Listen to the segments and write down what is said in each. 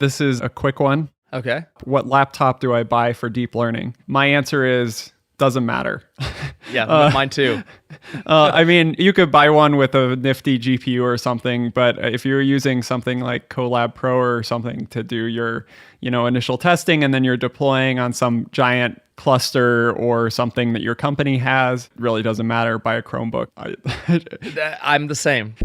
This is a quick one. Okay. What laptop do I buy for deep learning? My answer is doesn't matter. Yeah, mine too. I mean, you could buy one with a nifty GPU or something, but if you're using something like Colab Pro or something to do your, initial testing, and then you're deploying on some giant cluster or something that your company has, it really doesn't matter. Buy a Chromebook. I'm the same.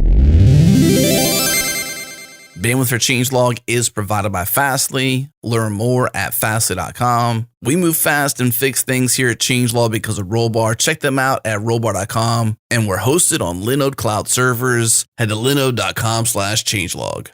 Bandwidth for Changelog is provided by Fastly. Learn more at fastly.com. We move fast and fix things here at Changelog because of Rollbar. Check them out at rollbar.com. And we're hosted on Linode Cloud servers. Head to linode.com/changelog.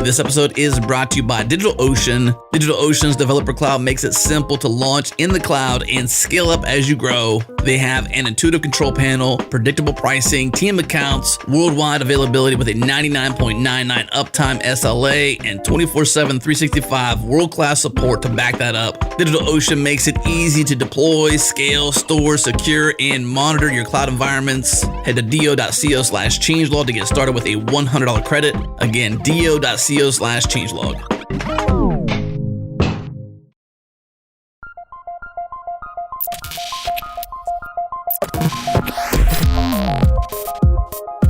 This episode is brought to you by DigitalOcean. DigitalOcean's developer cloud makes it simple to launch in the cloud and scale up as you grow. They have an intuitive control panel, predictable pricing, team accounts, worldwide availability with a 99.99 uptime SLA, and 24/7, 365 world-class support to back that up. DigitalOcean makes it easy to deploy, scale, store, secure, and monitor your cloud environments. Head to do.co/changelog to get started with a $100 credit. Again, do.co/changelog.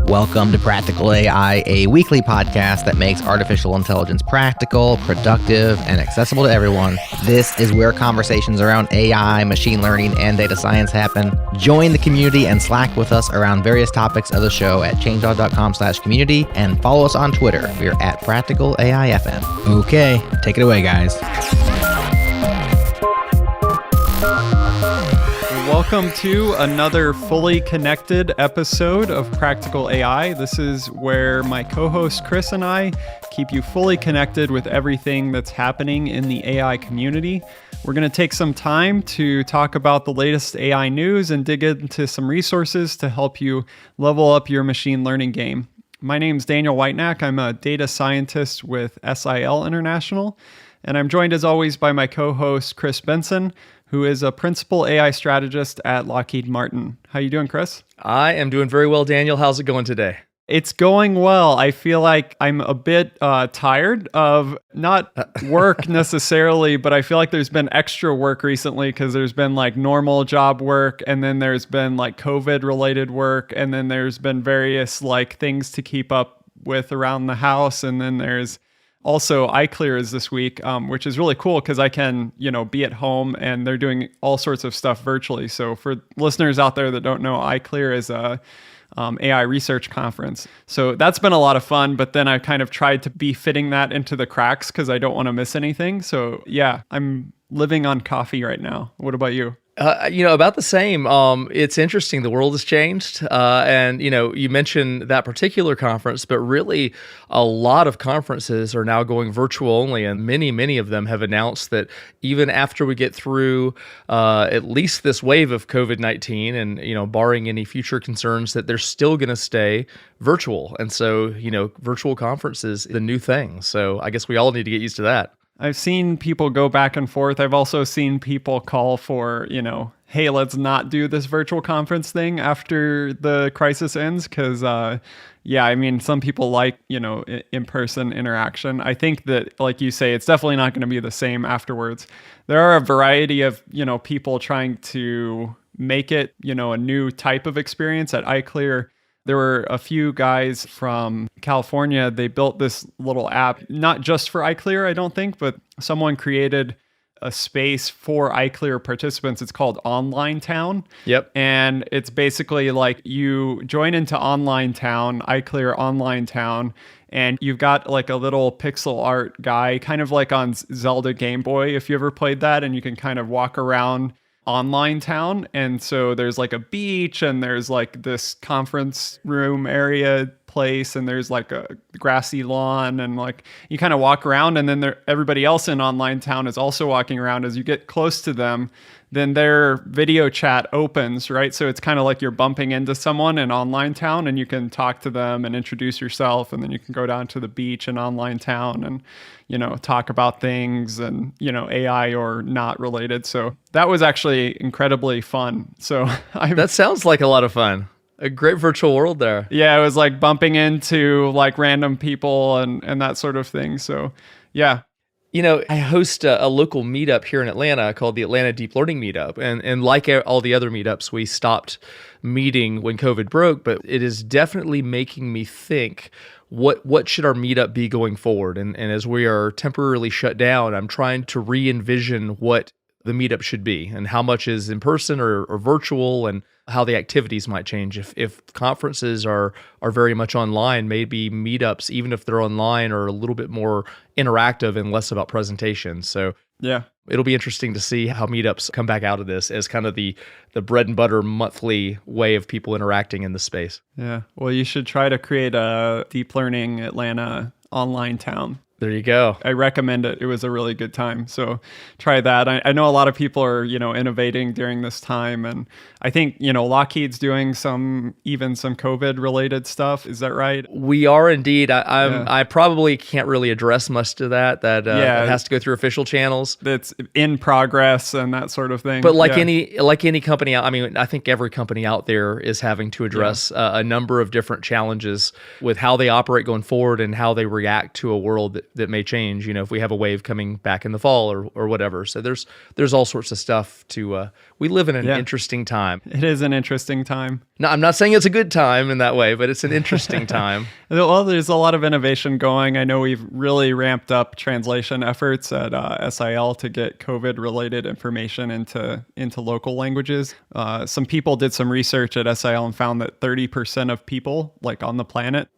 Welcome to Practical AI, a weekly podcast that makes artificial intelligence practical, productive, and accessible to everyone. This is where conversations around AI, machine learning, and data science happen. Join the community and Slack with us around various topics of the show at changelog.com/community, and follow us on Twitter. We're at Practical AIFM. Okay, take it away, guys. Welcome to another fully connected episode of Practical AI. This is where my co-host Chris and I keep you fully connected with everything that's happening in the AI community. We're going to take some time to talk about the latest AI news and dig into some resources to help you level up your machine learning game. My name's Daniel Whitenack. I'm a data scientist with SIL International, and I'm joined as always by my co-host Chris Benson, who is a principal AI strategist at Lockheed Martin. How you doing, Chris? I am doing very well, Daniel. How's it going today? It's going well. I feel like I'm a bit tired of not work necessarily, but I feel like there's been extra work recently because there's been like normal job work, and then there's been like COVID related work, and then there's been various like things to keep up with around the house, and then there's also iClear is this week, which is really cool because I can, be at home, and they're doing all sorts of stuff virtually. So for listeners out there that don't know, iClear is a AI research conference. So that's been a lot of fun, but then I kind of tried to be fitting that into the cracks because I don't want to miss anything. So yeah, I'm living on coffee right now. What about you? About the same. It's interesting. The world has changed. And, you mentioned that particular conference, but really a lot of conferences are now going virtual only. And many of them have announced that even after we get through at least this wave of COVID-19 and, barring any future concerns, that they're still going to stay virtual. And so, virtual conferences, the new thing. So I guess we all need to get used to that. I've seen people go back and forth. I've also seen people call for, hey, let's not do this virtual conference thing after the crisis ends. Because, some people like, in-person interaction. I think that, like you say, it's definitely not going to be the same afterwards. There are a variety of, people trying to make it, a new type of experience. At iClear, there were a few guys from California. They built this little app, not just for iClear, I don't think, but someone created a space for iClear participants. It's called Online Town. Yep. And it's basically like you join into Online Town, iClear Online Town, and you've got like a little pixel art guy, kind of like on Zelda Game Boy, if you ever played that, and you can kind of walk around Online Town. And so there's like a beach, and there's like this conference room area place, and there's like a grassy lawn, and like you kind of walk around, and then everybody else in Online Town is also walking around. As you get close to them, then their video chat opens, right? So it's kind of like you're bumping into someone in Online Town, and you can talk to them and introduce yourself, and then you can go down to the beach in Online Town and talk about things and AI or not related. So that was actually incredibly fun. So that sounds like a lot of fun. A great virtual world there. Yeah, it was like bumping into like random people and that sort of thing. So yeah. You know, I host a local meetup here in Atlanta called the Atlanta Deep Learning Meetup. And like all the other meetups, we stopped meeting when COVID broke, but it is definitely making me think, what should our meetup be going forward? And as we are temporarily shut down, I'm trying to re-envision what the meetup should be and how much is in person or virtual, and how the activities might change. If conferences are very much online, maybe meetups, even if they're online, are a little bit more interactive and less about presentations. So Yeah. it'll be interesting to see how meetups come back out of this as kind of the bread and butter monthly way of people interacting in the space. Yeah. Well, you should try to create a deep learning Atlanta online town. There you go. I recommend it. It was a really good time. So try that. I know a lot of people are, innovating during this time. And I think, Lockheed's doing some COVID related stuff. Is that right? We are indeed. I probably can't really address much to that. It has to go through official channels. That's in progress and that sort of thing. But like any company, I think every company out there is having to address a number of different challenges with how they operate going forward and how they react to a world that may change, if we have a wave coming back in the fall or whatever. So there's all sorts of stuff we live in an interesting time. It is an interesting time. No, I'm not saying it's a good time in that way, but it's an interesting time. Well, there's a lot of innovation going. I know we've really ramped up translation efforts at SIL to get COVID-related information into local languages. Some people did some research at SIL and found that 30% of people, like on the planet,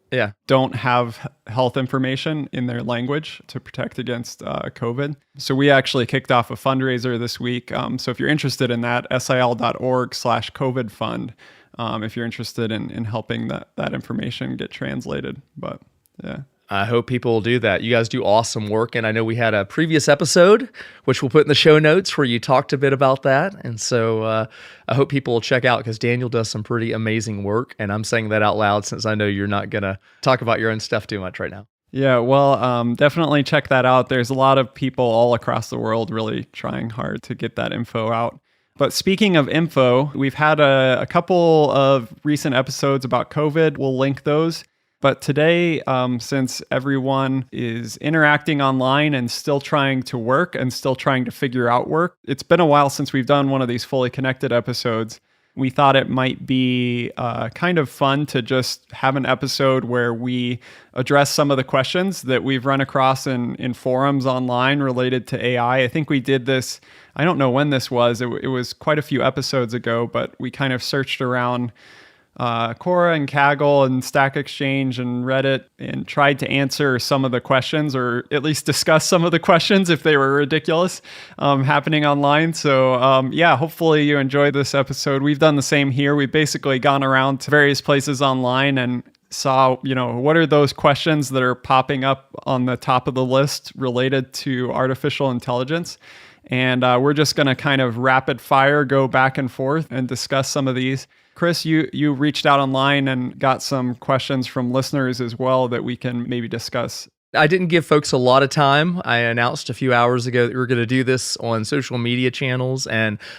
don't have health information in their language to protect against COVID. So we actually kicked off a fundraiser this week. So if you're interested in that, sil.org/COVID fund, if you're interested in helping that information get translated. But yeah. I hope people will do that. You guys do awesome work. And I know we had a previous episode, which we'll put in the show notes, where you talked a bit about that. And so I hope people will check out, because Daniel does some pretty amazing work. And I'm saying that out loud since I know you're not going to talk about your own stuff too much right now. Yeah, well, definitely check that out. There's a lot of people all across the world really trying hard to get that info out. But speaking of info, we've had a couple of recent episodes about COVID. We'll link those. But today, since everyone is interacting online and still trying to work and still trying to figure out work, it's been a while since we've done one of these fully connected episodes. We thought it might be kind of fun to just have an episode where we address some of the questions that we've run across in forums online related to AI. I think we did this, I don't know when this was, it was quite a few episodes ago, but we kind of searched around Quora and Kaggle and Stack Exchange and Reddit and tried to answer some of the questions, or at least discuss some of the questions if they were ridiculous, happening online. So hopefully you enjoyed this episode. We've done the same here. We've basically gone around to various places online and saw, what are those questions that are popping up on the top of the list related to artificial intelligence. And we're just going to kind of rapid fire go back and forth and discuss some of these. Chris, you reached out online and got some questions from listeners as well that we can maybe discuss. I didn't give folks a lot of time. I announced a few hours ago that we were going to do this on social media channels,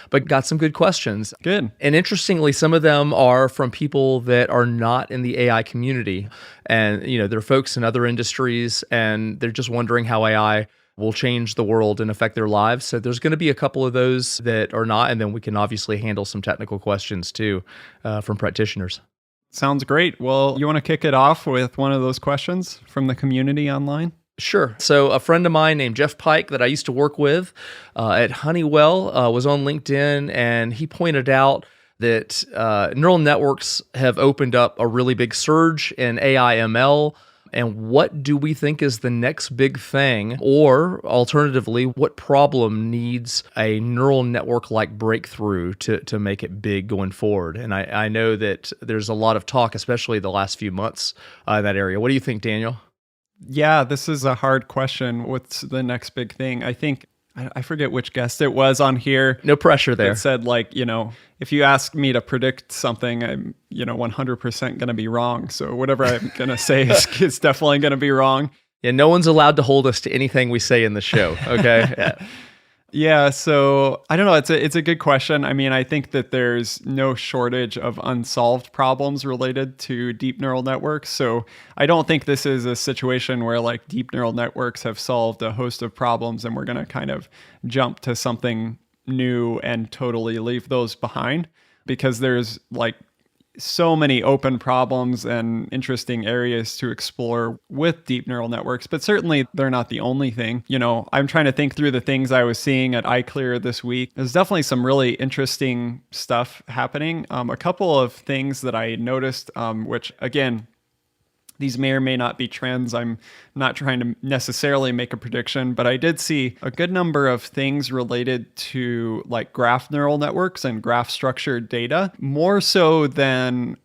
but got some good questions. Good. And interestingly, some of them are from people that are not in the AI community. And, they're folks in other industries, and they're just wondering how AI will change the world and affect their lives. So there's going to be a couple of those that are not, and then we can obviously handle some technical questions too from practitioners. Sounds great. Well, you want to kick it off with one of those questions from the community online? Sure. So a friend of mine named Jeff Pike that I used to work with at Honeywell was on LinkedIn, and he pointed out that neural networks have opened up a really big surge in AI ML. And what do we think is the next big thing? Or alternatively, what problem needs a neural network-like breakthrough to make it big going forward? And I know that there's a lot of talk, especially the last few months, in that area. What do you think, Daniel? Yeah, this is a hard question. What's the next big thing? I think, I forget which guest it was on here. No pressure there. It said, if you ask me to predict something, I'm, 100% going to be wrong. So whatever I'm going to say is definitely going to be wrong. Yeah, no one's allowed to hold us to anything we say in the show, okay? Yeah. Yeah, so I don't know. It's a good question. I mean, I think that there's no shortage of unsolved problems related to deep neural networks. So I don't think this is a situation where like deep neural networks have solved a host of problems and we're going to kind of jump to something new and totally leave those behind, because there's like so many open problems and interesting areas to explore with deep neural networks, but certainly they're not the only thing. You know, I'm trying to think through the things I was seeing at iClear this week. There's definitely some really interesting stuff happening. A couple of things that I noticed, which again, these may or may not be trends. I'm not trying to necessarily make a prediction, but I did see a good number of things related to like graph neural networks and graph structured data, more so than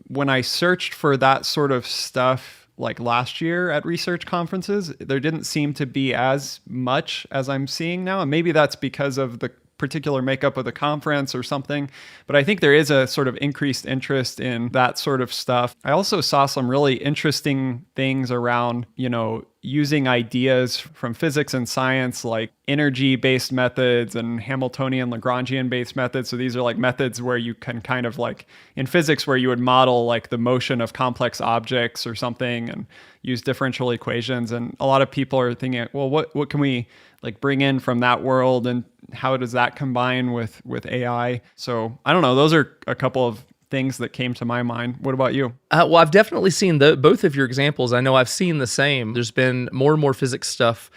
when I searched for that sort of stuff like last year at research conferences. There didn't seem to be as much as I'm seeing now. And maybe that's because of the particular makeup of the conference or something, but I think there is a sort of increased interest in that sort of stuff. I also saw some really interesting things around, you know, using ideas from physics and science like energy-based methods and Hamiltonian Lagrangian-based methods. So these are like methods where you can kind of like in physics where you would model like the motion of complex objects or something and use differential equations. And a lot of people are thinking, well, what can we like bring in from that world and how does that combine with AI? So I don't know. Those are a couple of things that came to my mind. What about you? Well, I've definitely seen both of your examples. I know I've seen the same. There's been more and more physics stuff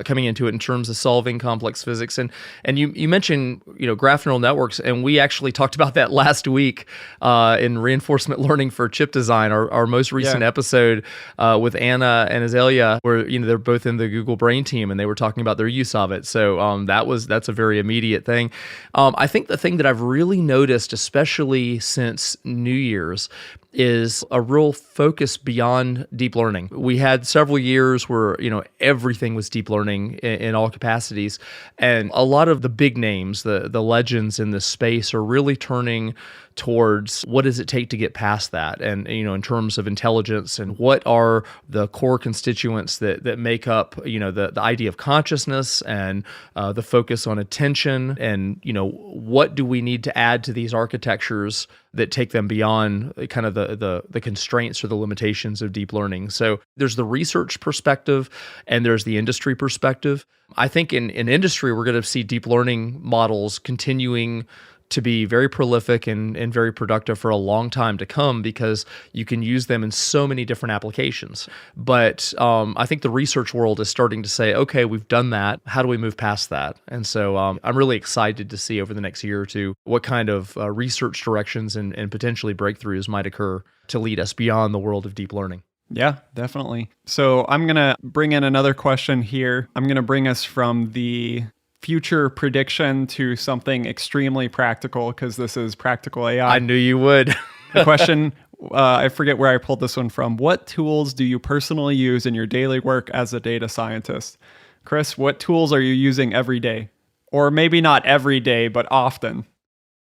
coming into it in terms of solving complex physics. And you mentioned, you know, graph neural networks, and we actually talked about that last week in reinforcement learning for chip design, our most recent episode with Anna and Azalea, where, you know, they're both in the Google Brain team and they were talking about their use of it. So that's a very immediate thing. I think the thing that I've really noticed, especially since New Year's, is a real focus beyond deep learning. We had several years where, you know, everything was deep learning in all capacities. And a lot of the big names, the legends in this space are really turning towards what does it take to get past that? And, you know, in terms of intelligence and what are the core constituents that make up, you know, the idea of consciousness and the focus on attention, and, you know, what do we need to add to these architectures that take them beyond kind of the constraints or the limitations of deep learning. So there's the research perspective and there's the industry perspective. I think in industry, we're going to see deep learning models continuing to be very prolific and very productive for a long time to come, because you can use them in so many different applications. But I think the research world is starting to say, okay, we've done that. How do we move past that? And so I'm really excited to see over the next year or two what kind of research directions and potentially breakthroughs might occur to lead us beyond the world of deep learning. Yeah, definitely. So I'm going to bring in another question here. I'm going to bring us from the future prediction to something extremely practical, because this is practical AI. I knew you would. The question, I forget where I pulled this one from. What tools do you personally use in your daily work as a data scientist? Chris, what tools are you using every day? Or maybe not every day, but often.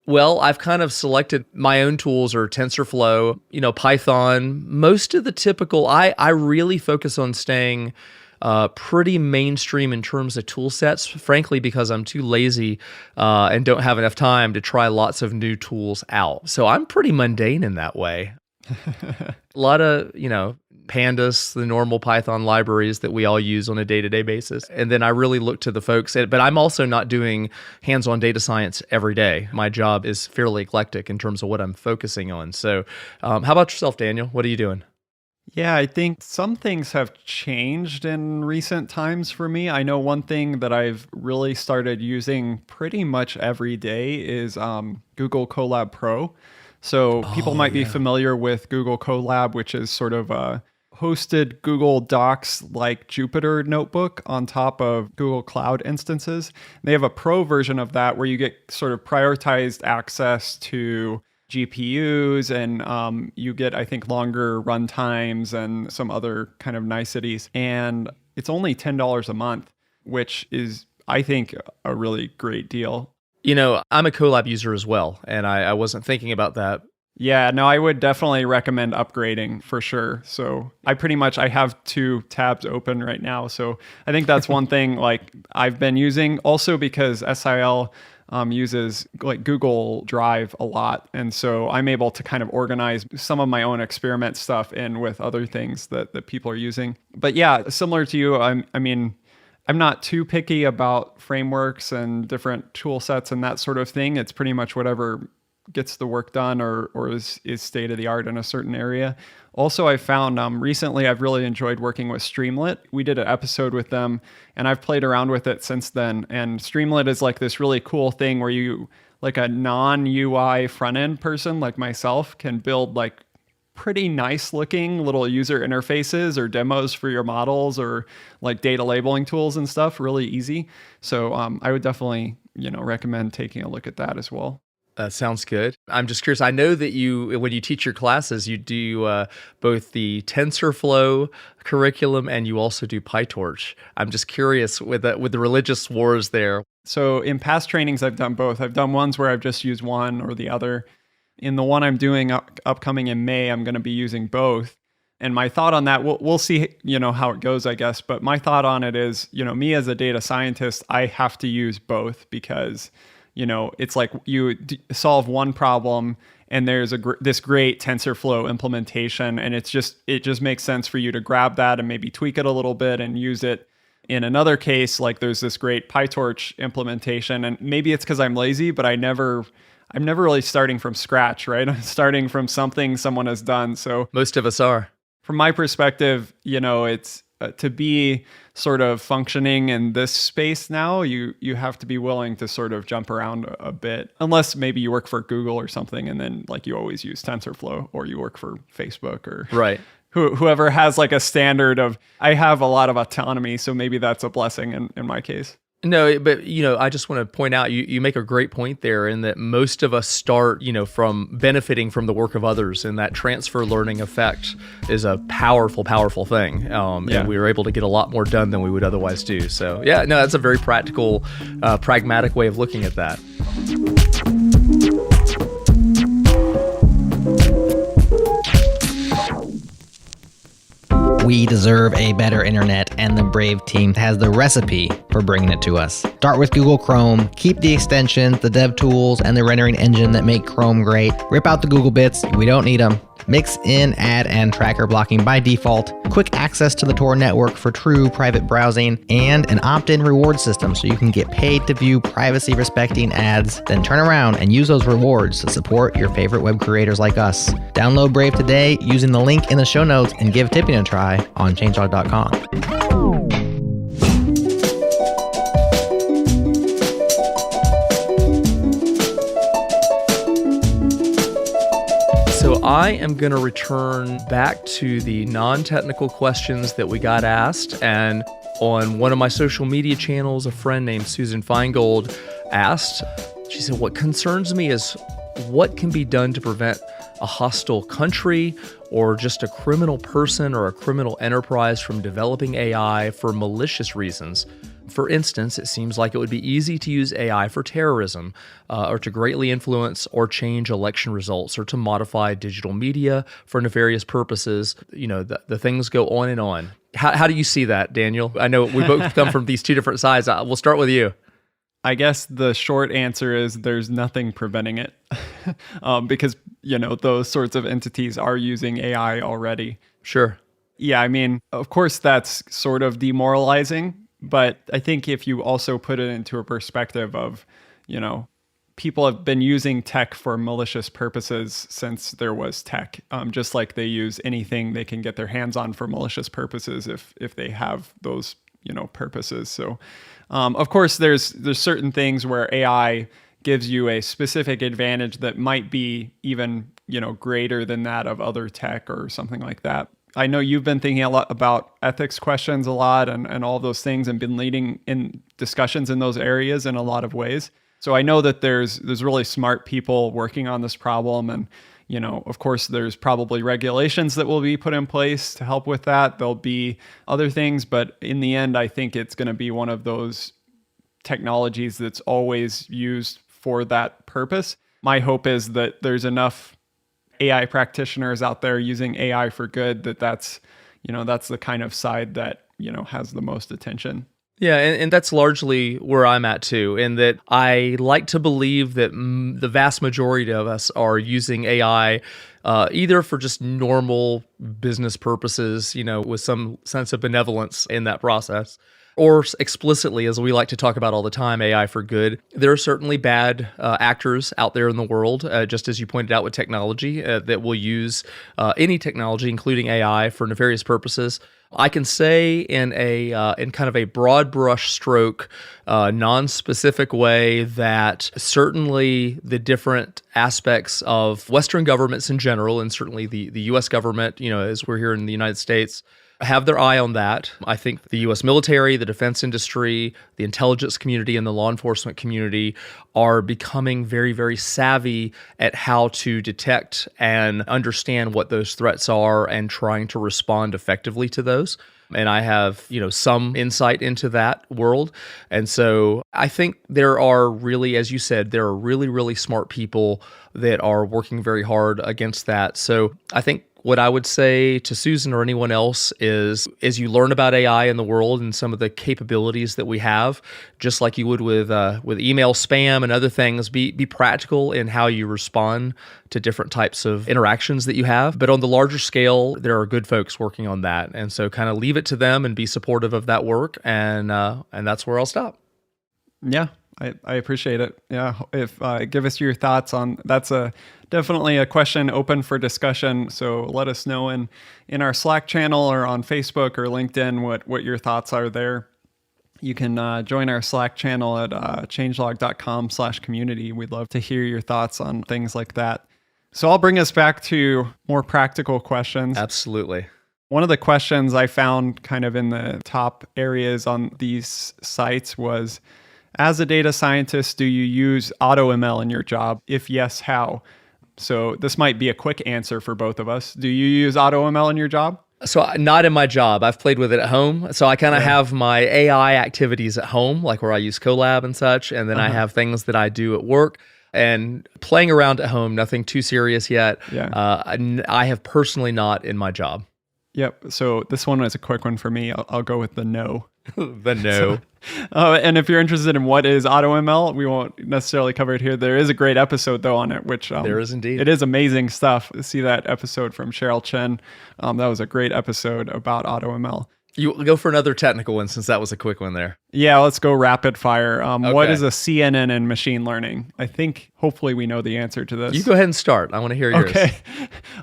Well, I've kind of selected my own tools are TensorFlow, you know, Python, most of the typical. I really focus on staying pretty mainstream in terms of tool sets, frankly, because I'm too lazy and don't have enough time to try lots of new tools out. So I'm pretty mundane in that way. A lot of, you know, pandas, the normal Python libraries that we all use on a day-to-day basis. And then I really look to the folks, but I'm also not doing hands-on data science every day. My job is fairly eclectic in terms of what I'm focusing on. So how about yourself, Daniel? What are you doing? Yeah, I think some things have changed in recent times for me. I know one thing that I've really started using pretty much every day is Google Colab Pro. So people might be familiar with Google Colab, which is sort of a hosted Google Docs like Jupyter notebook on top of Google Cloud instances. They have a pro version of that where you get sort of prioritized access to GPUs, and you get, I think, longer run times and some other kind of niceties. And it's only $10 a month, which is, I think, a really great deal. You know, I'm a Colab user as well, and I wasn't thinking about that Yeah, no, I would definitely recommend upgrading for sure. So I have 2 tabs open right now. So I think that's one thing like I've been using also because SIL uses like Google Drive a lot. And so I'm able to kind of organize some of my own experiment stuff in with other things that people are using. But yeah, similar to you, I'm not too picky about frameworks and different tool sets and that sort of thing. It's pretty much whatever gets the work done or is state of the art in a certain area. Also, I found recently I've really enjoyed working with Streamlit. We did an episode with them and I've played around with it since then. And Streamlit is like this really cool thing where you, like a non-UI front end person like myself, can build like pretty nice looking little user interfaces or demos for your models or like data labeling tools and stuff really easy. So I would definitely, recommend taking a look at that as well. That sounds good. I'm just curious. I know that when you teach your classes, you do both the TensorFlow curriculum and you also do PyTorch. I'm just curious with the religious wars there. So in past trainings, I've done both. I've done ones where I've just used one or the other. In the one I'm doing upcoming in May, I'm going to be using both. And my thought on that, we'll see, how it goes, I guess. But my thought on it is, me as a data scientist, I have to use both because it's like you solve one problem and there's this great TensorFlow implementation, and it just makes sense for you to grab that and maybe tweak it a little bit and use it. In another case, like there's this great PyTorch implementation, and maybe it's because I'm lazy, but I'm never really starting from scratch, right? I'm starting from something someone has done. So most of us are. From my perspective, it's to be sort of functioning in this space now, you have to be willing to sort of jump around a bit, unless maybe you work for Google or something, and then like you always use TensorFlow, or you work for Facebook or right. Whoever has like a standard of, I have a lot of autonomy, so maybe that's a blessing in my case. No, but I just want to point out you make a great point there in that most of us start, from benefiting from the work of others, and that transfer learning effect is a powerful, powerful thing. And we were able to get a lot more done than we would otherwise do. So yeah, no, that's a very practical, pragmatic way of looking at that. We deserve a better internet, and the Brave team has the recipe for bringing it to us. Start with Google Chrome, keep the extensions, the dev tools, and the rendering engine that make Chrome great. Rip out the Google bits, we don't need them. Mix in ad and tracker blocking by default, quick access to the Tor network for true private browsing, and an opt-in reward system so you can get paid to view privacy-respecting ads, then turn around and use those rewards to support your favorite web creators like us. Download Brave today using the link in the show notes and give tipping a try on changelog.com. So I am going to return back to the non-technical questions that we got asked. And on one of my social media channels, a friend named Susan Feingold asked, she said, what concerns me is what can be done to prevent a hostile country or just a criminal person or a criminal enterprise from developing AI for malicious reasons. For instance, it seems like it would be easy to use AI for terrorism, or to greatly influence or change election results, or to modify digital media for nefarious purposes. The things go on and on. How do you see that, Daniel? I know we both come from these two different sides. We'll start with you. I guess the short answer is there's nothing preventing it because, those sorts of entities are using AI already. Sure. Yeah, I mean, of course, that's sort of demoralizing. But I think if you also put it into a perspective of, people have been using tech for malicious purposes since there was tech, just like they use anything they can get their hands on for malicious purposes if they have those, purposes. So, of course, there's certain things where AI gives you a specific advantage that might be even, greater than that of other tech or something like that. I know you've been thinking a lot about ethics questions a lot and all those things and been leading in discussions in those areas in a lot of ways. So I know that there's really smart people working on this problem. And, of course, there's probably regulations that will be put in place to help with that. There'll be other things. But in the end, I think it's going to be one of those technologies that's always used for that purpose. My hope is that there's enough AI practitioners out there using AI for good, that's the kind of side that, has the most attention. Yeah, and that's largely where I'm at too, in that I like to believe that the vast majority of us are using AI either for just normal business purposes, with some sense of benevolence in that process, or explicitly, as we like to talk about all the time, AI for good. There are certainly bad actors out there in the world, just as you pointed out with technology, that will use any technology, including AI, for nefarious purposes. I can say in kind of a broad brush stroke, non-specific way that certainly the different aspects of Western governments in general, and certainly the U.S. government, as we're here in the United States, have their eye on that. I think the U.S. military, the defense industry, the intelligence community, and the law enforcement community are becoming very, very savvy at how to detect and understand what those threats are and trying to respond effectively to those. And I have, some insight into that world. And so I think there are really, as you said, there are really, really smart people that are working very hard against that. So I think what I would say to Susan or anyone else is, as you learn about AI in the world and some of the capabilities that we have, just like you would with email spam and other things, be practical in how you respond to different types of interactions that you have. But on the larger scale, there are good folks working on that, and so kind of leave it to them and be supportive of that work. And that's where I'll stop. Yeah. I appreciate it. Yeah. If give us your thoughts on that's definitely a question open for discussion. So let us know in our Slack channel or on Facebook or LinkedIn what your thoughts are there. You can join our Slack channel at changelog.com/community. We'd love to hear your thoughts on things like that. So I'll bring us back to more practical questions. Absolutely. One of the questions I found kind of in the top areas on these sites was, as a data scientist, do you use AutoML in your job? If yes, how? So this might be a quick answer for both of us. Do you use AutoML in your job? So not in my job. I've played with it at home. So I kind of have my AI activities at home, like where I use Colab and such. And then I have things that I do at work. And playing around at home, nothing too serious yet. Yeah. I have personally not in my job. Yep. So this one is a quick one for me. I'll go with the no. The no. And if you're interested in what is AutoML, we won't necessarily cover it here. There is a great episode though on it, which there is indeed. It is amazing stuff. See that episode from Cheryl Chen. That was a great episode about AutoML. You go for another technical one since that was a quick one there. Yeah, let's go rapid fire. What is a CNN in machine learning? I think hopefully we know the answer to this. You go ahead and start. I want to hear yours. Okay.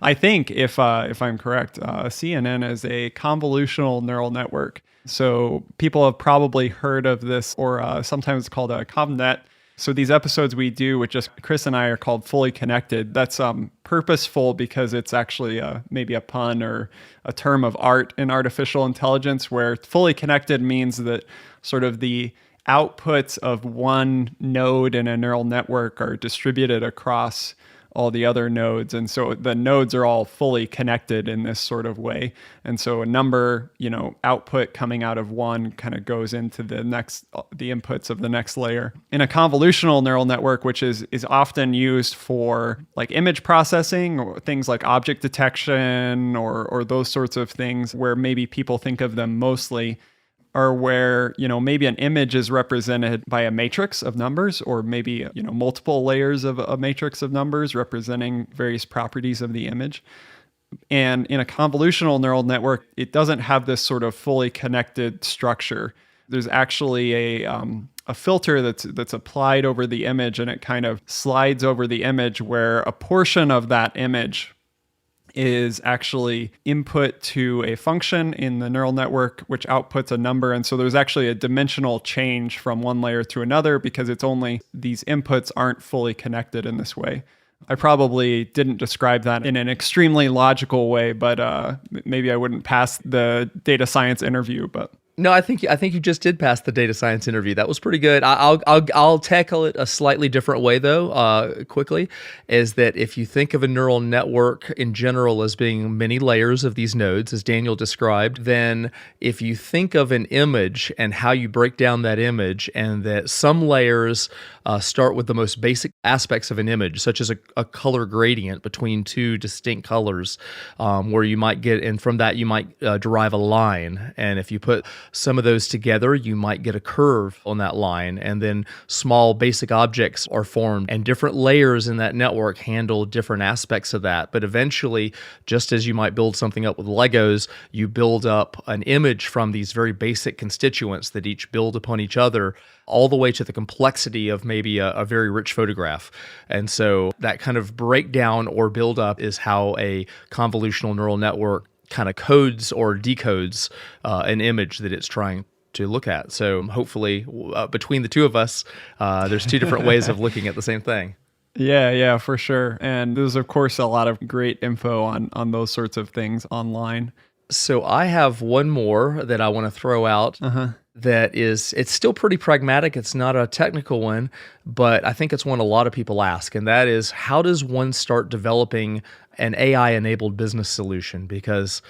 I think if I'm correct, CNN is a convolutional neural network. So people have probably heard of this, or sometimes it's called a ConvNet. So these episodes we do with just Chris and I are called Fully Connected. That's purposeful because it's actually maybe a pun or a term of art in artificial intelligence, where fully connected means that sort of the outputs of one node in a neural network are distributed across all the other nodes. And so the nodes are all fully connected in this sort of way. And so a number, output coming out of one kind of goes into the inputs of the next layer. In a convolutional neural network, which is often used for like image processing or things like object detection or those sorts of things where maybe people think of them mostly, or where, maybe an image is represented by a matrix of numbers, or maybe, multiple layers of a matrix of numbers representing various properties of the image. And in a convolutional neural network, it doesn't have this sort of fully connected structure. There's actually a filter that's applied over the image, and it kind of slides over the image where a portion of that image is actually input to a function in the neural network, which outputs a number. And so there's actually a dimensional change from one layer to another because it's only these inputs aren't fully connected in this way. I probably didn't describe that in an extremely logical way, but maybe I wouldn't pass the data science interview. But No, I think you just did pass the data science interview. That was pretty good. I'll tackle it a slightly different way though. Quickly, is that if you think of a neural network in general as being many layers of these nodes, as Daniel described, then if you think of an image and how you break down that image, and that some layers start with the most basic aspects of an image, such as a color gradient between two distinct colors, where you might get, and from that you might derive a line, and if you put some of those together, you might get a curve on that line, and then small basic objects are formed, and different layers in that network handle different aspects of that. But eventually, just as you might build something up with Legos, you build up an image from these very basic constituents that each build upon each other, all the way to the complexity of maybe a very rich photograph. And so that kind of breakdown or buildup is how a convolutional neural network kind of codes or decodes an image that it's trying to look at. So hopefully between the two of us, there's two different ways of looking at the same thing. Yeah, for sure. And there's, of course, a lot of great info on those sorts of things online. So I have one more that I want to throw out. That is, it's still pretty pragmatic. It's not a technical one, but I think it's one a lot of people ask. And that is, how does one start developing an AI-enabled business solution? Because,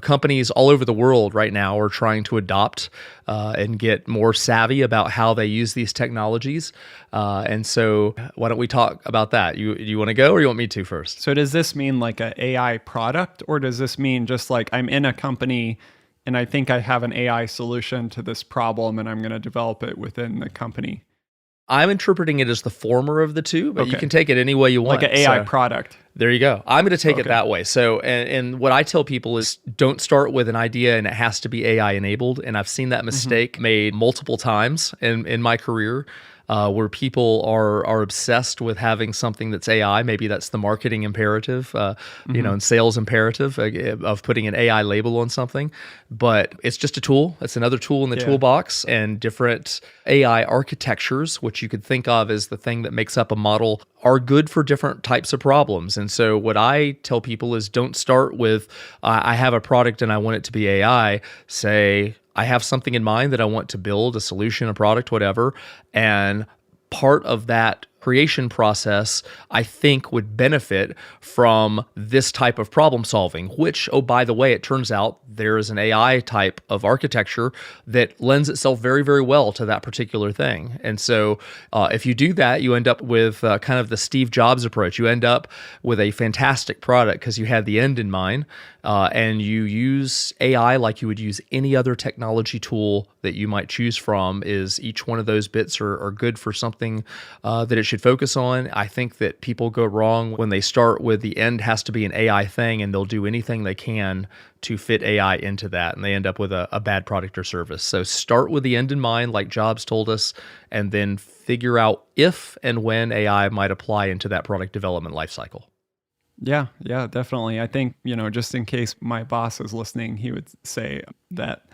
companies all over the world right now are trying to adopt and get more savvy about how they use these technologies. And so why don't we talk about that? You want to go, or you want me to first? So does this mean like an AI product, or does this mean just like I'm in a company and I think I have an AI solution to this problem and I'm going to develop it within the company? I'm interpreting it as the former of the two, but you can take it any way you want. Like an AI product. There you go. I'm going to take it that way. So, and what I tell people is, don't start with an idea and it has to be AI enabled. And I've seen that mistake made multiple times in my career. Where people are obsessed with having something that's AI. Maybe that's the marketing imperative, and sales imperative of putting an AI label on something. But it's just a tool. It's another tool in the toolbox, and different AI architectures, which you could think of as the thing that makes up a model, are good for different types of problems. And so what I tell people is, don't start with, I have a product and I want it to be AI. Say, I have something in mind that I want to build, a solution, a product, whatever. And part of that creation process, I think, would benefit from this type of problem solving, which, oh, by the way, it turns out there is an AI type of architecture that lends itself very, very well to that particular thing. And so if you do that, you end up with kind of the Steve Jobs approach. You end up with a fantastic product because you had the end in mind, and you use AI like you would use any other technology tool that you might choose from. Is each one of those bits are good for something that it should focus on. I think that people go wrong when they start with the end has to be an AI thing, and they'll do anything they can to fit AI into that, and they end up with a bad product or service. So start with the end in mind, like Jobs told us, and then figure out if and when AI might apply into that product development lifecycle. Yeah, definitely. I think, just in case my boss is listening, he would say that,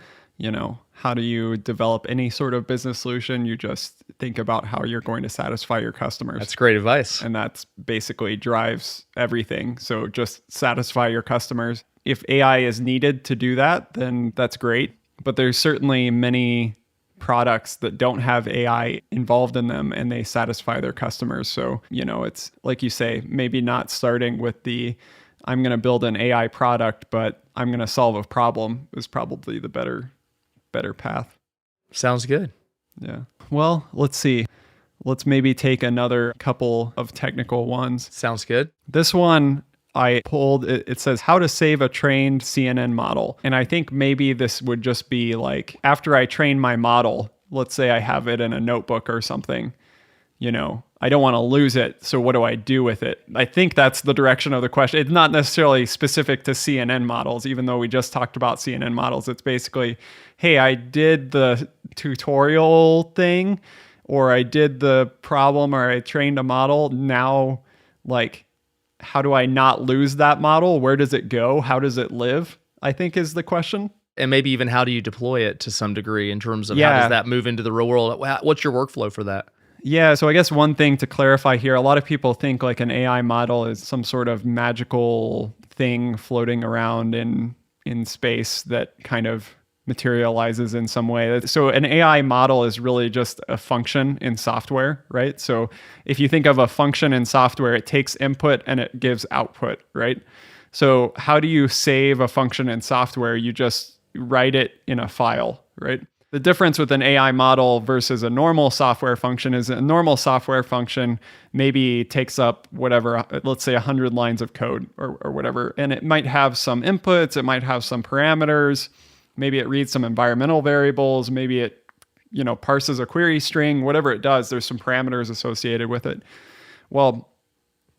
how do you develop any sort of business solution? You just think about how you're going to satisfy your customers. That's great advice. And that's basically drives everything. So just satisfy your customers. If AI is needed to do that, then that's great. But there's certainly many products that don't have AI involved in them and they satisfy their customers. So, it's like you say, maybe not starting with I'm going to build an AI product, but I'm going to solve a problem is probably the better path. Sounds good. Yeah. Well, let's see. Let's maybe take another couple of technical ones. Sounds good. This one I pulled, it says how to save a trained CNN model. And I think maybe this would just be like, after I train my model, let's say I have it in a notebook or something, I don't want to lose it. So what do I do with it? I think that's the direction of the question. It's not necessarily specific to CNN models, even though we just talked about CNN models. It's basically, hey, I did the tutorial thing, or I did the problem, or I trained a model. Now, how do I not lose that model? Where does it go? How does it live? I think is the question. And maybe even how do you deploy it to some degree in terms of how does that move into the real world? What's your workflow for that? Yeah, so I guess one thing to clarify here, a lot of people think like an AI model is some sort of magical thing floating around in space that kind of materializes in some way. So an AI model is really just a function in software, right? So if you think of a function in software, it takes input and it gives output, right? So how do you save a function in software? You just write it in a file, right? The difference with an AI model versus a normal software function is a normal software function maybe takes up whatever, let's say 100 lines of code or whatever, and it might have some inputs, it might have some parameters, maybe it reads some environmental variables, maybe it, parses a query string, whatever it does, there's some parameters associated with it. Well,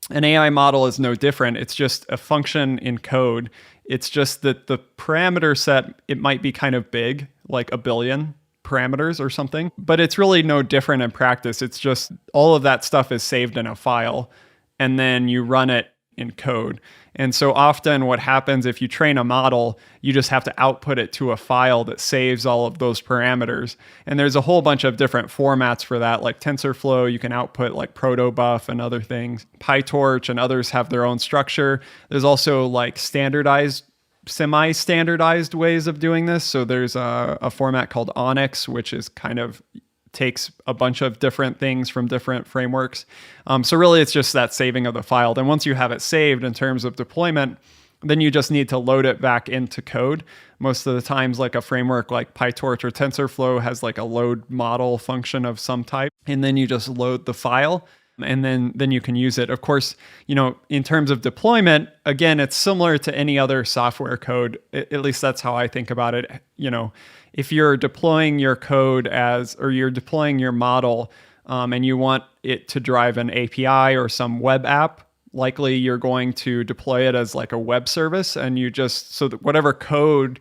an AI model is no different. It's just a function in code. It's just that the parameter set, it might be kind of big, like a billion parameters or something, but it's really no different in practice. It's just all of that stuff is saved in a file and then you run it in code. And so often what happens if you train a model, you just have to output it to a file that saves all of those parameters. And there's a whole bunch of different formats for that, like TensorFlow, you can output like protobuf and other things. PyTorch and others have their own structure. There's also like standardized, semi-standardized ways of doing this. So there's a format called Onyx, which is kind of takes a bunch of different things from different frameworks. So really it's just that saving of the file. Then once you have it saved in terms of deployment, then you just need to load it back into code. Most of the times like a framework like PyTorch or TensorFlow has like a load model function of some type. And then you just load the file and then you can use it. Of course, in terms of deployment, again, it's similar to any other software code. At least that's how I think about it. If you're deploying your code or you're deploying your model and you want it to drive an API or some web app, likely you're going to deploy it as like a web service. And so that whatever code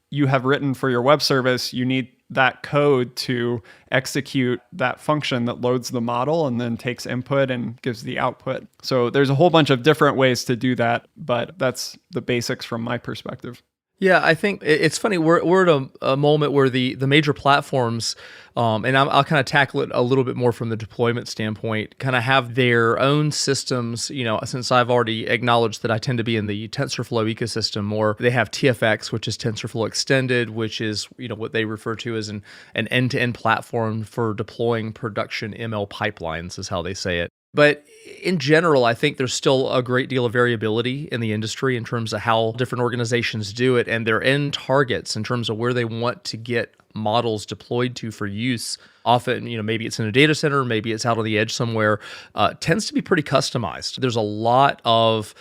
you have written for your web service, you need that code to execute that function that loads the model and then takes input and gives the output. So there's a whole bunch of different ways to do that, but that's the basics from my perspective. Yeah, I think it's funny. We're at a moment where the major platforms, and I'll kind of tackle it a little bit more from the deployment standpoint, kind of have their own systems. Since I've already acknowledged that I tend to be in the TensorFlow ecosystem more, they have TFX, which is TensorFlow Extended, which is what they refer to as an end-to-end platform for deploying production ML pipelines, is how they say it. But in general, I think there's still a great deal of variability in the industry in terms of how different organizations do it and their end targets in terms of where they want to get models deployed to for use. Often, maybe it's in a data center, maybe it's out on the edge somewhere, tends to be pretty customized. There's a lot of,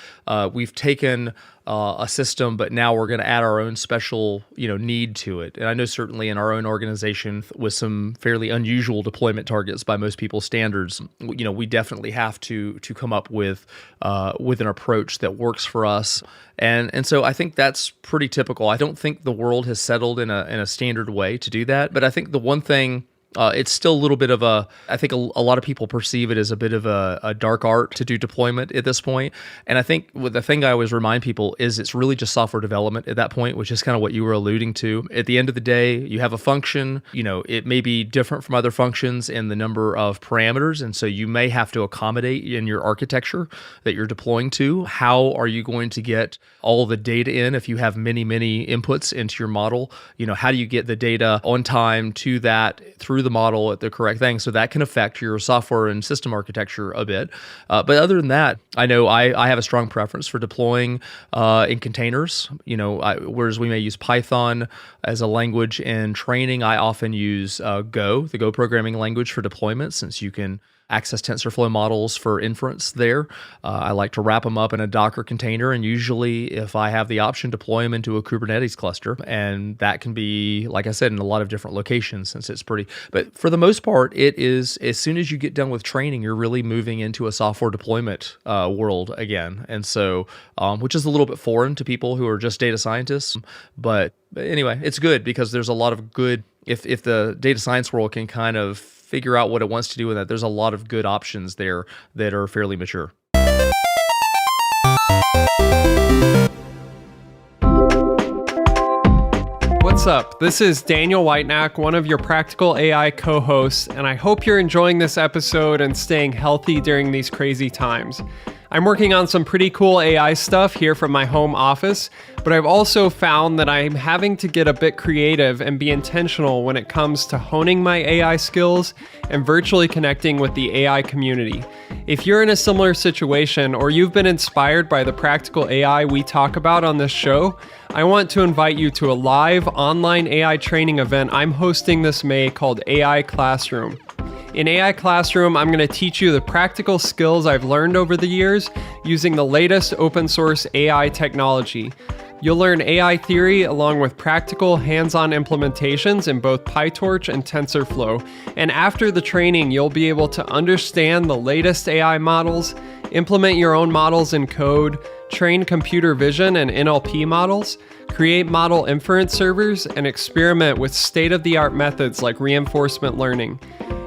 we've taken a system, but now we're going to add our own special, need to it. And I know certainly in our own organization with some fairly unusual deployment targets by most people's standards, we definitely have to come up with an approach that works for us. And so I think that's pretty typical. I don't think the world has settled in a standard way to do that. But I think the one thing, it's still a little bit of I think a lot of people perceive it as a bit of a dark art to do deployment at this point. And I think the thing I always remind people is it's really just software development at that point, which is kind of what you were alluding to. At the end of the day, you have a function, it may be different from other functions in the number of parameters. And so you may have to accommodate in your architecture that you're deploying to. How are you going to get all the data in if you have many, many inputs into your model? How do you get the data on time to that through the model at the correct thing? So that can affect your software and system architecture a bit. But other than that, I know I have a strong preference for deploying in containers. Whereas we may use Python as a language in training, I often use Go, the Go programming language, for deployment, since you can access TensorFlow models for inference there. I like to wrap them up in a Docker container, and usually if I have the option, deploy them into a Kubernetes cluster. And that can be, like I said, in a lot of different locations, since it's but for the most part, it is, as soon as you get done with training, you're really moving into a software deployment world again. And so, which is a little bit foreign to people who are just data scientists. But anyway, it's good because there's a lot of good, if the data science world can kind of figure out what it wants to do with that, there's a lot of good options there that are fairly mature. What's up? This is Daniel Whitenack, one of your Practical AI co-hosts, and I hope you're enjoying this episode and staying healthy during these crazy times. I'm working on some pretty cool AI stuff here from my home office, but I've also found that I'm having to get a bit creative and be intentional when it comes to honing my AI skills and virtually connecting with the AI community. If you're in a similar situation or you've been inspired by the practical AI we talk about on this show, I want to invite you to a live online AI training event I'm hosting this May called AI Classroom. In AI Classroom, I'm going to teach you the practical skills I've learned over the years using the latest open source AI technology. You'll learn AI theory along with practical hands-on implementations in both PyTorch and TensorFlow. And after the training, you'll be able to understand the latest AI models, implement your own models in code, train computer vision and NLP models, create model inference servers, and experiment with state-of-the-art methods like reinforcement learning.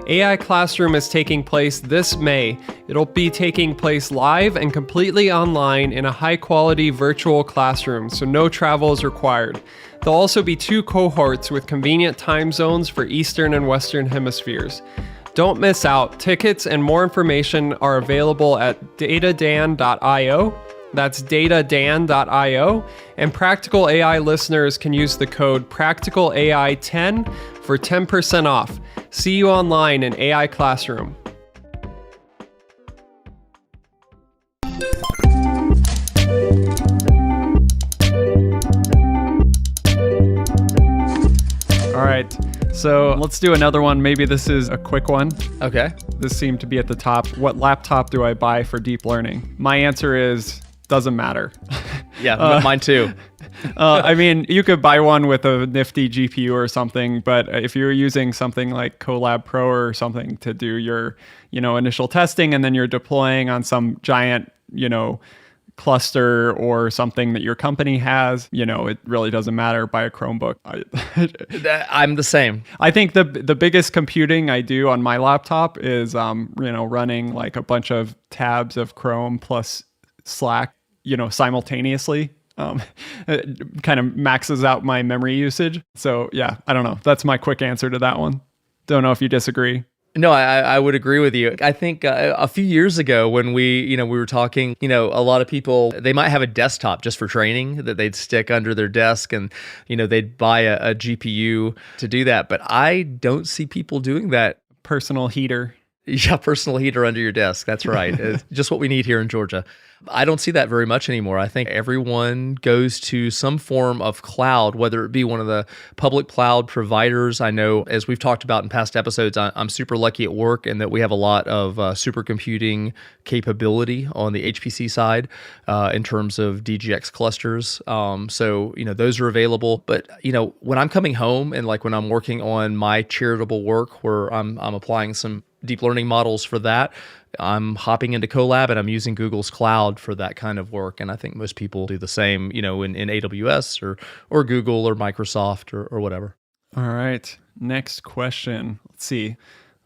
AI Classroom is taking place this May. It'll be taking place live and completely online in a high-quality virtual classroom, so no travel is required. There'll also be 2 cohorts with convenient time zones for Eastern and Western hemispheres. Don't miss out. Tickets and more information are available at datadan.io. That's datadan.io. And Practical AI listeners can use the code PracticalAI10 for 10% off. See you online in AI Classroom. All right, so let's do another one. Maybe this is a quick one. Okay. This seemed to be at the top. What laptop do I buy for deep learning? My answer is doesn't matter. Yeah, mine too. I mean, you could buy one with a nifty GPU or something, but if you're using something like Colab Pro or something to do your, initial testing, and then you're deploying on some giant, cluster or something that your company has, it really doesn't matter. Buy a Chromebook. I'm the same. I think the biggest computing I do on my laptop is, running like a bunch of tabs of Chrome plus Slack, simultaneously. It kind of maxes out my memory usage. So yeah, I don't know. That's my quick answer to that one. Don't know if you disagree. No, I would agree with you. I think a few years ago when we were talking, a lot of people, they might have a desktop just for training that they'd stick under their desk and, they'd buy a GPU to do that. But I don't see people doing that. Personal heater. Yeah, personal heater under your desk. That's right. It's just what we need here in Georgia. I don't see that very much anymore. I think everyone goes to some form of cloud, whether it be one of the public cloud providers. I know, as we've talked about in past episodes, I'm super lucky at work in that we have a lot of supercomputing capability on the HPC side in terms of DGX clusters. So, those are available. But, when I'm coming home and like when I'm working on my charitable work where I'm applying some deep learning models for that, I'm hopping into Colab and I'm using Google's cloud for that kind of work. And I think most people do the same, in AWS or Google or Microsoft or whatever. All right. Next question. Let's see.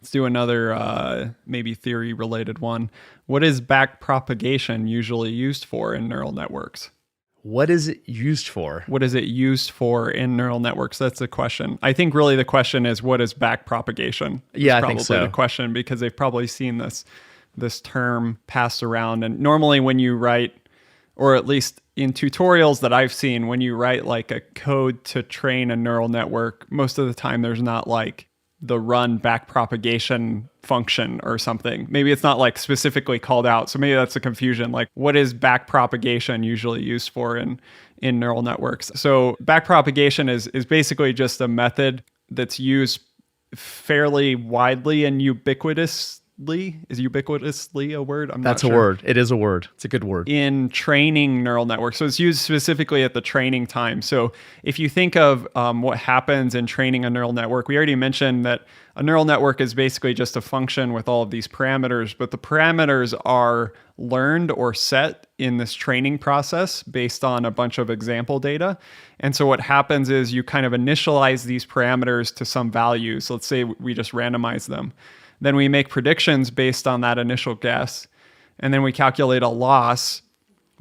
Let's do another maybe theory related one. What is backpropagation usually used for in neural networks? What is it used for? What is it used for in neural networks? That's the question. I think really the question is, what is backpropagation? Yeah, I think so. Probably the question, because they've probably seen this term passed around. And normally when you write, or at least in tutorials that I've seen, when you write like a code to train a neural network, most of the time there's not like the run backpropagation function or something. Maybe it's not like specifically called out. So maybe that's a confusion. Like, what is backpropagation usually used for in neural networks? So backpropagation is basically just a method that's used fairly widely and ubiquitously. Is ubiquitously a word? That's a word. It is a word. It's a good word. In training neural networks. So it's used specifically at the training time. So if you think of what happens in training a neural network, we already mentioned that a neural network is basically just a function with all of these parameters, but the parameters are learned or set in this training process based on a bunch of example data. And so what happens is you kind of initialize these parameters to some values. Let's say we just randomize them. Then we make predictions based on that initial guess. And then we calculate a loss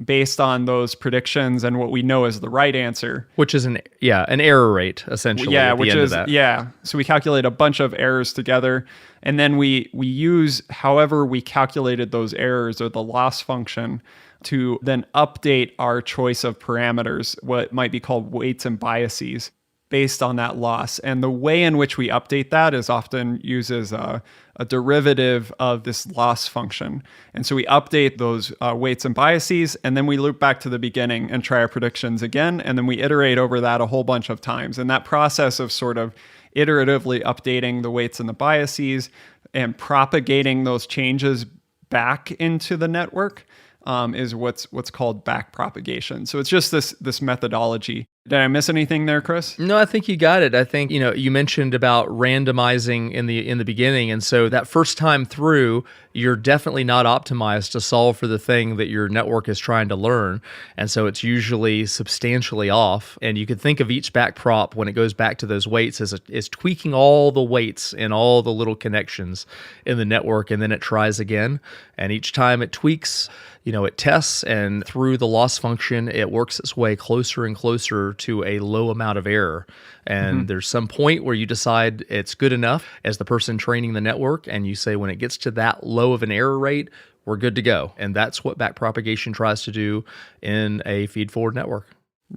based on those predictions and what we know is the right answer. Which is an error rate, essentially. Yeah, at the which end is of that. So we calculate a bunch of errors together, and then we use however we calculated those errors or the loss function to then update our choice of parameters, what might be called weights and biases, based on that loss. And the way in which we update that is often uses a derivative of this loss function. And so we update those weights and biases, and then we loop back to the beginning and try our predictions again. And then we iterate over that a whole bunch of times. And that process of sort of iteratively updating the weights and the biases and propagating those changes back into the network is what's called back propagation. So it's just this methodology. Did I miss anything there, Chris? No, I think you got it. I think, you mentioned about randomizing in the beginning. And so that first time through, you're definitely not optimized to solve for the thing that your network is trying to learn. And so it's usually substantially off. And you could think of each back prop when it goes back to those weights as tweaking all the weights and all the little connections in the network. And then it tries again. And each time it tweaks, it tests, and through the loss function, it works its way closer and closer to a low amount of error. And there's some point where you decide it's good enough as the person training the network, and you say when it gets to that low of an error rate, we're good to go. And that's what backpropagation tries to do in a feed-forward network.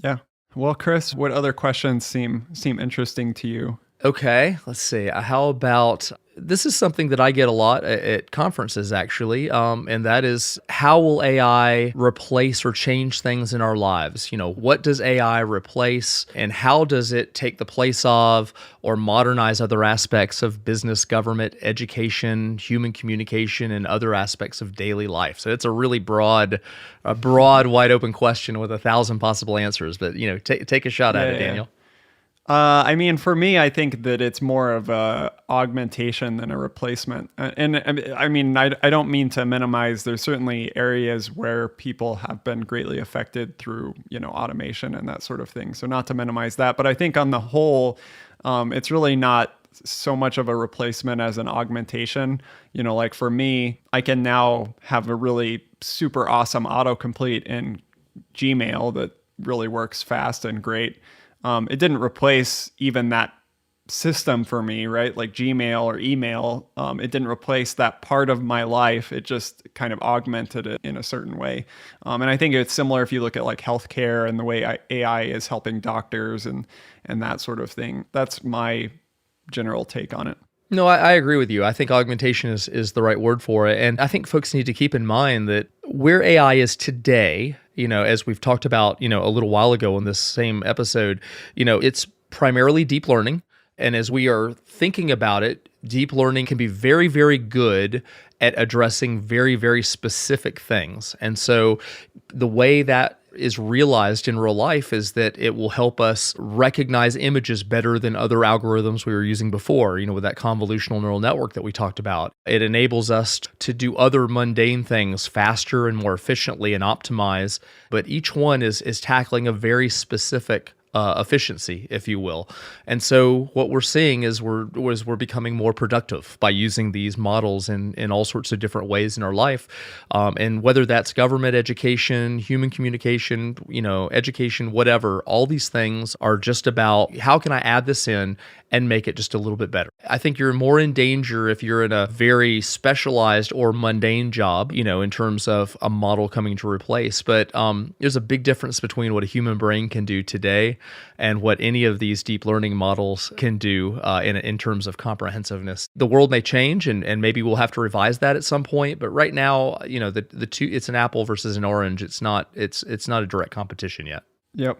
Yeah. Well, Chris, what other questions seem interesting to you? Okay, let's see. How about, this is something that I get a lot at conferences, actually, and that is, how will AI replace or change things in our lives? What does AI replace, and how does it take the place of or modernize other aspects of business, government, education, human communication, and other aspects of daily life? So it's a really broad, wide open question with 1,000 possible answers, but, take a shot at it, Daniel. For me, I think that it's more of a augmentation than a replacement. And I don't mean to minimize. There's certainly areas where people have been greatly affected through, automation and that sort of thing. So not to minimize that, but I think on the whole, it's really not so much of a replacement as an augmentation. Like for me, I can now have a really super awesome autocomplete in Gmail that really works fast and great. It didn't replace even that system for me, right? Like Gmail or email. It didn't replace that part of my life. It just kind of augmented it in a certain way. And I think it's similar if you look at like healthcare and the way AI is helping doctors and that sort of thing. That's my general take on it. No, I agree with you. I think augmentation is the right word for it. And I think folks need to keep in mind that where AI is today, as we've talked about, a little while ago in this same episode, it's primarily deep learning. And as we are thinking about it, deep learning can be very, very good at addressing very, very specific things. And so the way that is realized in real life is that it will help us recognize images better than other algorithms we were using before, with that convolutional neural network that we talked about. It enables us to do other mundane things faster and more efficiently and optimize, but each one is tackling a very specific efficiency, if you will. And so what we're seeing is we're becoming more productive by using these models in all sorts of different ways in our life. And whether that's government, education, human communication, education, whatever, all these things are just about how can I add this in and make it just a little bit better. I think you're more in danger if you're in a very specialized or mundane job, in terms of a model coming to replace. But there's a big difference between what a human brain can do today and what any of these deep learning models can do in terms of comprehensiveness. The world may change, and maybe we'll have to revise that at some point. But right now, the two, it's an apple versus an orange. It's not a direct competition yet. Yep.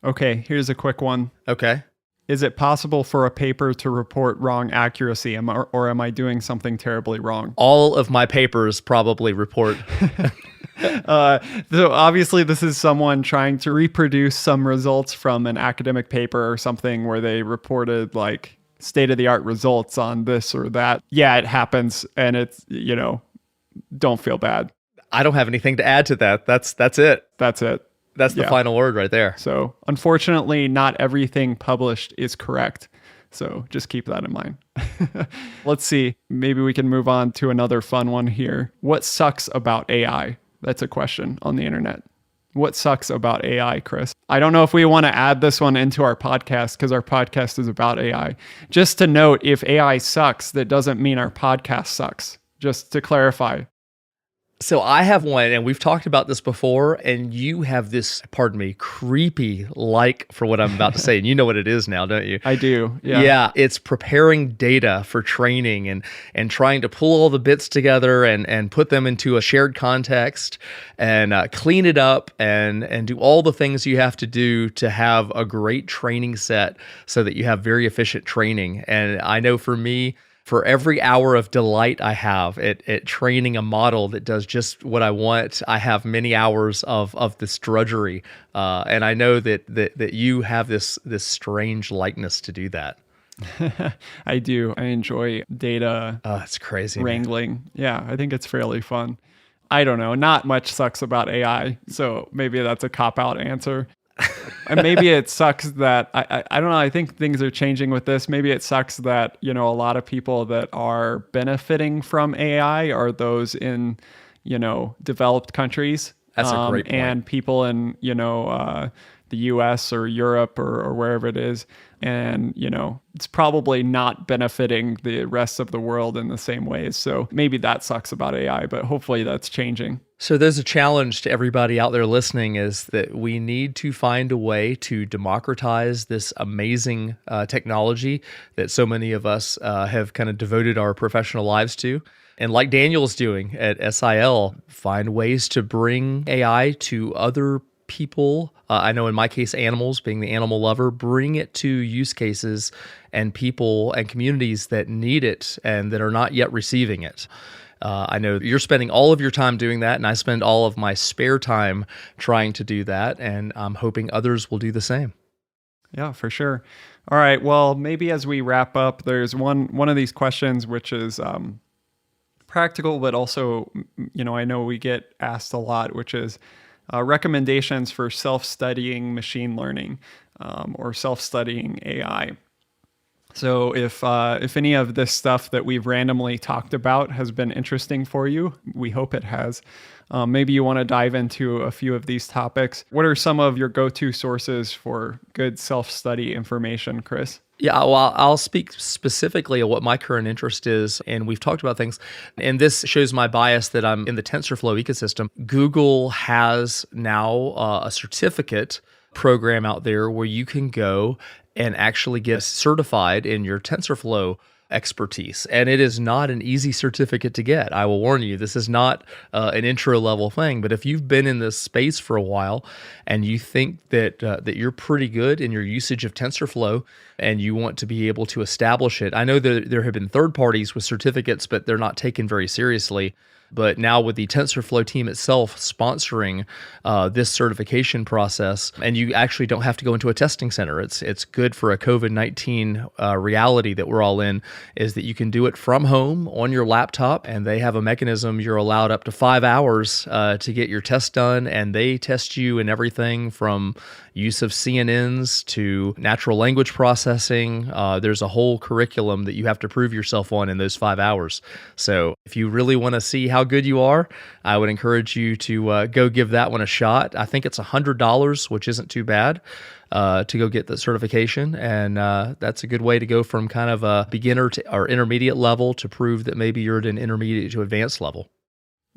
Okay, here's a quick one. Okay. Is it possible for a paper to report wrong accuracy, or am I doing something terribly wrong? All of my papers probably report. So obviously this is someone trying to reproduce some results from an academic paper or something where they reported like state-of-the-art results on this or that. Yeah, it happens, and it's, don't feel bad. I don't have anything to add to that. That's it. That's it. That's the final word right there. So unfortunately, not everything published is correct. So just keep that in mind. Let's see. Maybe we can move on to another fun one here. What sucks about AI? That's a question on the internet. What sucks about AI, Chris? I don't know if we want to add this one into our podcast because our podcast is about AI. Just to note, if AI sucks, that doesn't mean our podcast sucks. Just to clarify. So I have one, and we've talked about this before, and you have this, pardon me, creepy like for what I'm about to say, and you know what it is now, don't you? I do. Yeah. Yeah, it's preparing data for training and trying to pull all the bits together and put them into a shared context and clean it up and do all the things you have to do to have a great training set so that you have very efficient training. And I know for me, for every hour of delight I have at training a model that does just what I want, I have many hours of this drudgery. And I know that you have this strange likeness to do that. I do. I enjoy data It's crazy, wrangling. Man. Yeah, I think it's fairly fun. I don't know. Not much sucks about AI, so maybe that's a cop-out answer. And maybe it sucks that I don't know. I think things are changing with this. Maybe it sucks that, a lot of people that are benefiting from AI are those in, developed countries. That's a great point. And people in, the US or Europe or wherever it is. And, it's probably not benefiting the rest of the world in the same ways. So maybe that sucks about AI, but hopefully that's changing. So there's a challenge to everybody out there listening is that we need to find a way to democratize this amazing technology that so many of us have kind of devoted our professional lives to. And like Daniel's doing at SIL, find ways to bring AI to other people. I know in my case, animals, being the animal lover, bring it to use cases and people and communities that need it and that are not yet receiving it. I know you're spending all of your time doing that, and I spend all of my spare time trying to do that, and I'm hoping others will do the same. Yeah, for sure. All right. Well, maybe as we wrap up, there's one of these questions which is practical, but also, I know we get asked a lot, which is recommendations for self-studying machine learning or self-studying AI. So if any of this stuff that we've randomly talked about has been interesting for you, we hope it has. Maybe you want to dive into a few of these topics. What are some of your go-to sources for good self-study information, Chris? Yeah, well, I'll speak specifically of what my current interest is, and we've talked about things, and this shows my bias that I'm in the TensorFlow ecosystem. Google has now a certificate program out there where you can go and actually get certified in your TensorFlow expertise. And it is not an easy certificate to get. I will warn you, this is not an intro level thing, but if you've been in this space for a while and you think that you're pretty good in your usage of TensorFlow and you want to be able to establish it, I know that there have been third parties with certificates, but they're not taken very seriously. But now with the TensorFlow team itself sponsoring this certification process, and you actually don't have to go into a testing center. It's good for a COVID-19 reality that we're all in, is that you can do it from home on your laptop, and they have a mechanism. You're allowed up to 5 hours to get your test done, and they test you in everything from use of CNNs to natural language processing. There's a whole curriculum that you have to prove yourself on in those 5 hours. So if you really want to see how good you are, I would encourage you to go give that one a shot. I think it's $100, which isn't too bad, to go get the certification. And that's a good way to go from kind of a beginner to or intermediate level to prove that maybe you're at an intermediate to advanced level.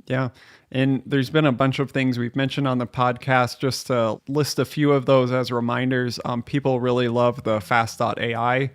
Yeah. And there's been a bunch of things we've mentioned on the podcast. Just to list a few of those as reminders, people really love the fast.ai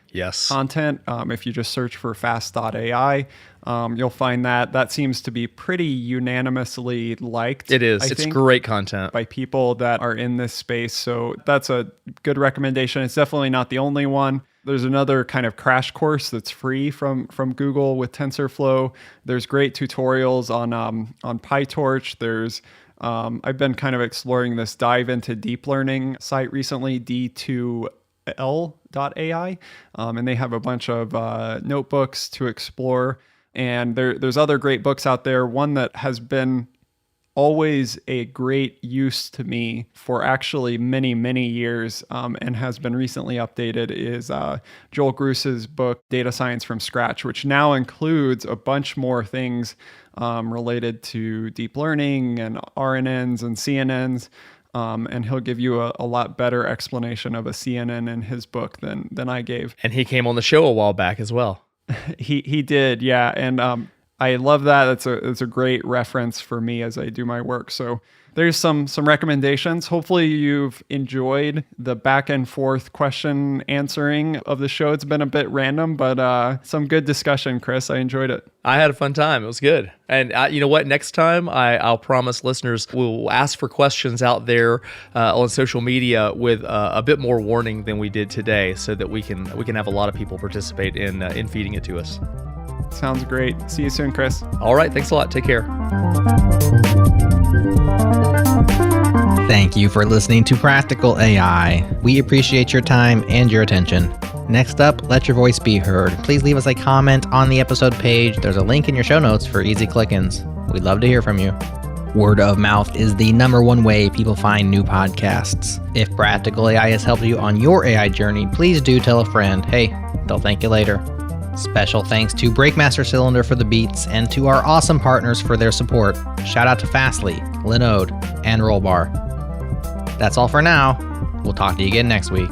content. If you just search for fast.ai, you'll find that seems to be pretty unanimously liked. It is. It's great content by people that are in this space. So that's a good recommendation. It's definitely not the only one. There's another kind of crash course that's free from Google with TensorFlow. There's great tutorials on PyTorch. There's I've been kind of exploring this dive into deep learning site recently, D2L.ai, and they have a bunch of notebooks to explore. And there's other great books out there. One that has been always a great use to me for actually many, many years, and has been recently updated, is Joel Gruse's book, Data Science from Scratch, which now includes a bunch more things related to deep learning and RNNs and CNNs. And he'll give you a lot better explanation of a CNN in his book than I gave. And he came on the show a while back as well. He did, yeah. And I love that. It's a great reference for me as I do my work. So there's some recommendations. Hopefully you've enjoyed the back and forth question answering of the show. It's been a bit random, but some good discussion, Chris. I enjoyed it. I had a fun time. It was good. And you know what? Next time, I'll promise listeners we'll ask for questions out there on social media with a bit more warning than we did today, so that we can have a lot of people participate in feeding it to us. Sounds great. See you soon, Chris. All right. Thanks a lot. Take care. Thank you for listening to Practical AI. We appreciate your time and your attention. Next up, let your voice be heard. Please leave us a comment on the episode page. There's a link in your show notes for easy click-ins. We'd love to hear from you. Word of mouth is the number one way people find new podcasts. If Practical AI has helped you on your AI journey, please do tell a friend. Hey, they'll thank you later. Special thanks to Breakmaster Cylinder for the beats and to our awesome partners for their support. Shout out to Fastly, Linode, and Rollbar. That's all for now. We'll talk to you again next week.